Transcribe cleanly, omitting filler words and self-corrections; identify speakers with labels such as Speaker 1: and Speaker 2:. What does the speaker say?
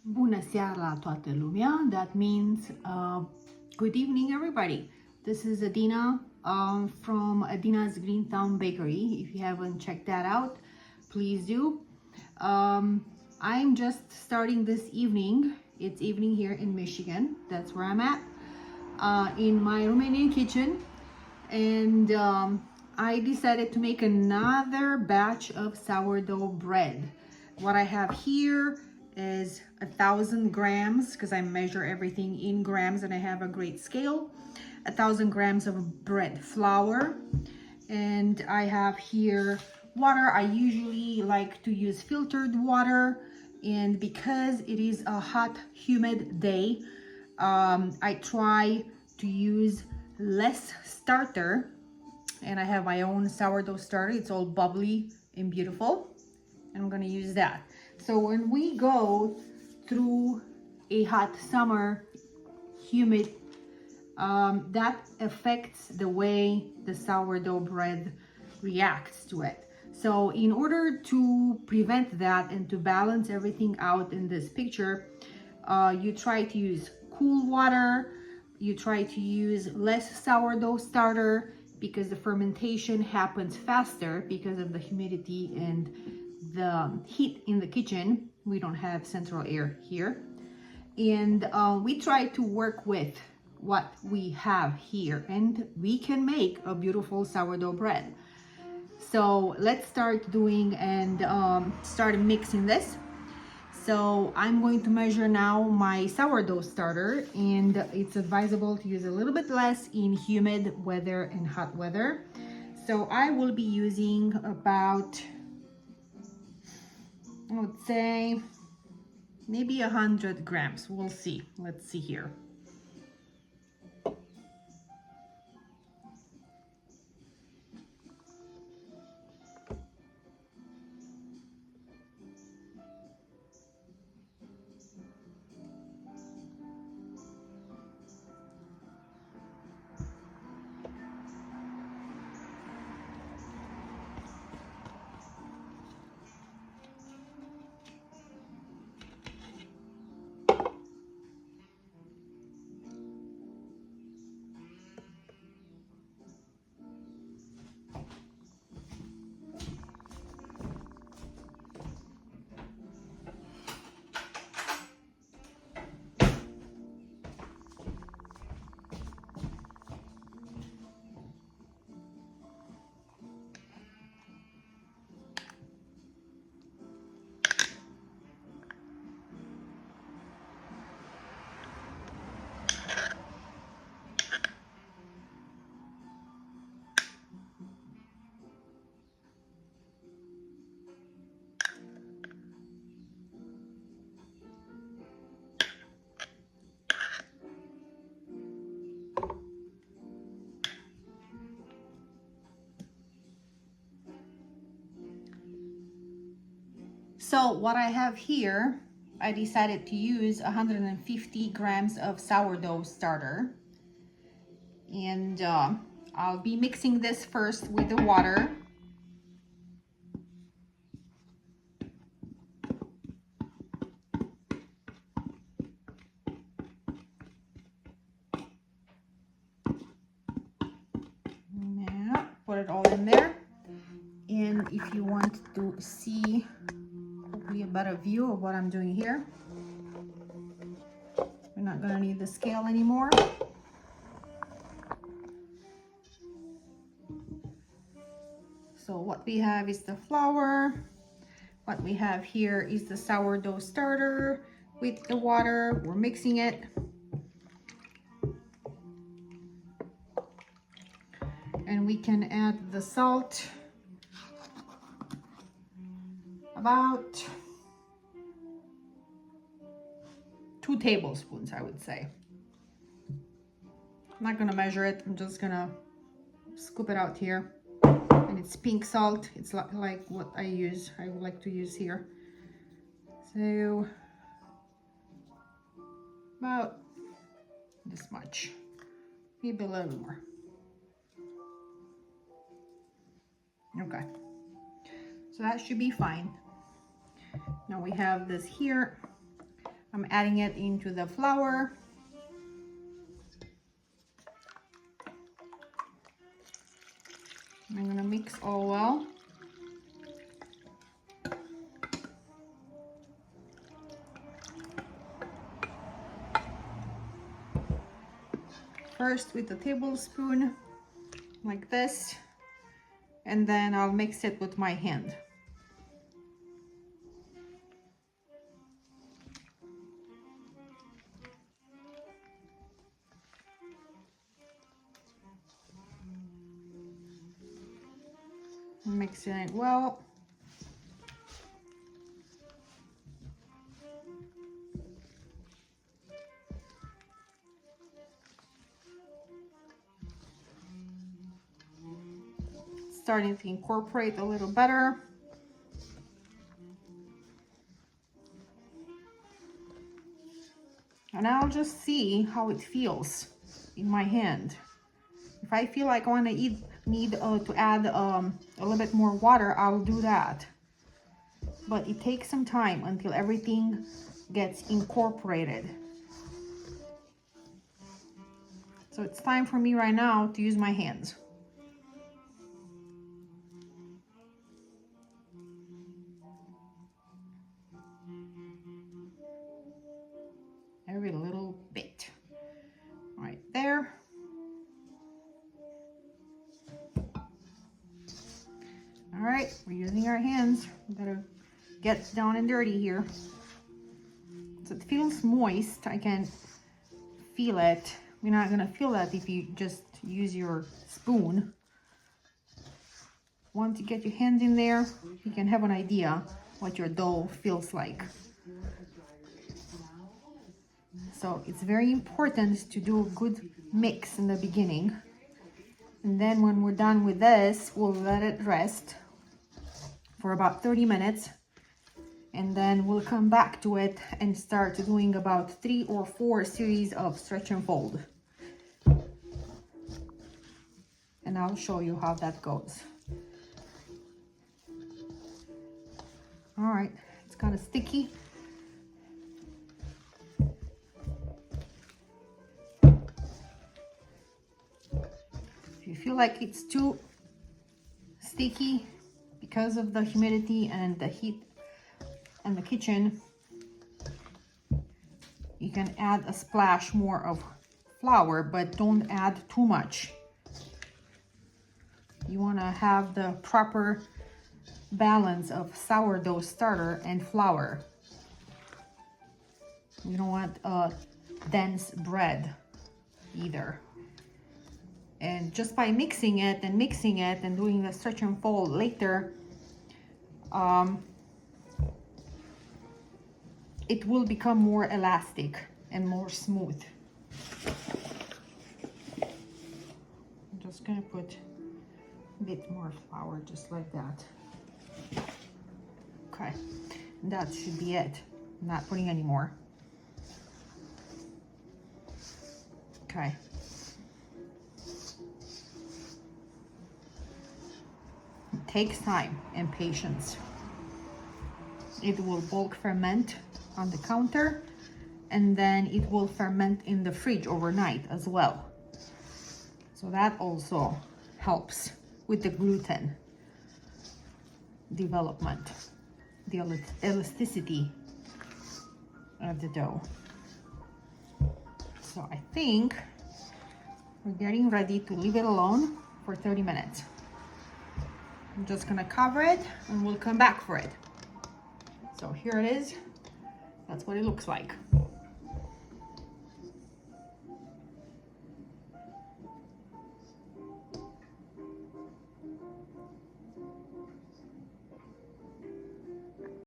Speaker 1: Bună seara la toată lumea. That means good evening, everybody. This is Adina from Adina's Greentown Bakery. If you haven't checked that out, please do. I'm just starting this evening. It's evening here in Michigan. That's where I'm at, in my Romanian kitchen. And I decided to make another batch of sourdough bread. What I have here is 1,000 grams, because I measure everything in grams and I have a great scale. 1,000 grams of bread flour, and I have here water. I usually like to use filtered water, and because it is a hot, humid day, I try to use less starter, and I have my own sourdough starter. It's all bubbly and beautiful, and I'm gonna use that. So when we go through a hot summer, humid, that affects the way the sourdough bread reacts to it. So in order to prevent that and to balance everything out in this picture, you try to use cool water, you try to use less sourdough starter, because the fermentation happens faster because of the humidity and the heat in the kitchen. We don't have central air here. And we try to work with what we have here, and we can make a beautiful sourdough bread. So let's start doing and start mixing this. So I'm going to measure now my sourdough starter, and it's advisable to use a little bit less in humid weather and hot weather. So I will be using about, I would say, maybe 100 grams. We'll see. Let's see here. So what I have here, I decided to use 150 grams of sourdough starter. And I'll be mixing this first with the water. Now, put it all in there. And if you want to see hopefully a better view of what I'm doing here, we're not gonna need the scale anymore. So what we have is the flour. What we have here is the sourdough starter with the water. We're mixing it. And we can add the salt, about 2 tablespoons, I would say. I'm not gonna measure it, I'm just gonna scoop it out here. And it's pink salt, it's like what I would like to use here. So about this much, maybe a little more. Okay, so that should be fine. Now we have this here. I'm adding it into the flour. I'm gonna mix all well. First with a tablespoon, like this, and then I'll mix it with my hand. Mixing it well. Starting to incorporate a little better. And I'll just see how it feels in my hand. If I feel like I want to need to add a little bit more water, I'll do that. But it takes some time until everything gets incorporated. So it's time for me right now to use my hands. Every little bit. Right there. All right, we're using our hands. We gotta get down and dirty here. So it feels moist. I can feel it. You're not gonna feel that if you just use your spoon. Once you get your hands in there, you can have an idea what your dough feels like. So it's very important to do a good mix in the beginning. And then when we're done with this, we'll let it rest for about 30 minutes. And then we'll come back to it and start doing about 3 or 4 series of stretch and fold. And I'll show you how that goes. All right, it's kind of sticky. If you feel like it's too sticky because of the humidity and the heat in the kitchen, you can add a splash more of flour, but don't add too much. You want to have the proper balance of sourdough starter and flour. You don't want a dense bread either. And just by mixing it and doing the stretch and fold later, it will become more elastic and more smooth. I'm just gonna put a bit more flour, just like that. Okay, that should be it. I'm not putting any more. Okay. It takes time and patience. It will bulk ferment on the counter, and then it will ferment in the fridge overnight as well. So that also helps with the gluten development, the elasticity of the dough. So I think we're getting ready to leave it alone for 30 minutes. I'm just gonna cover it and we'll come back for it. So here it is. That's what it looks like.